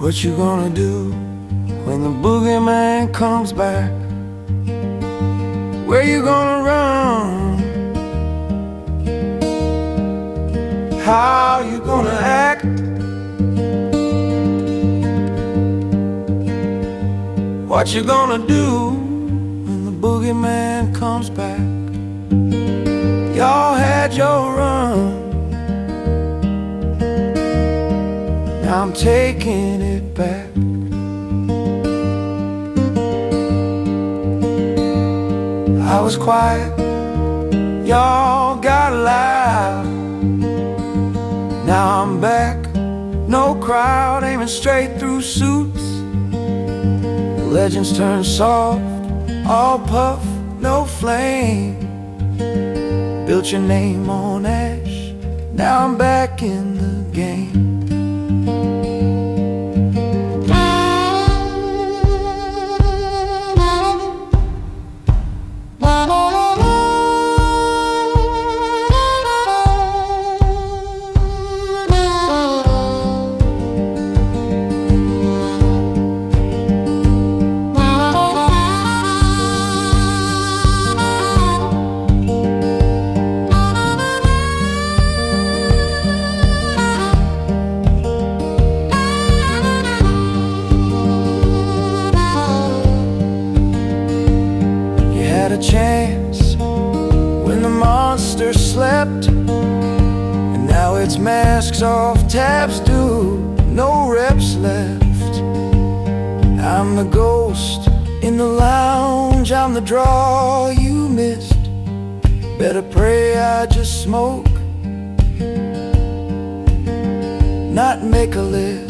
What you gonna do when the boogeyman comes back? Where you gonna run? How you gonna act? What you gonna do when the boogeyman comes back? Y'all had your run, now I'm taking it back. I was quiet, y'all got loud. Now I'm back, no crowd aiming straight through suits. Legends turn soft, all puff, no flame. Built your name on ash, now I'm back in the game. A chance when the monster slept, and now it's masks off, taps due, no reps left. I'm the ghost in the lounge, I'm the draw you missed. Better pray I just smoke, not make a list.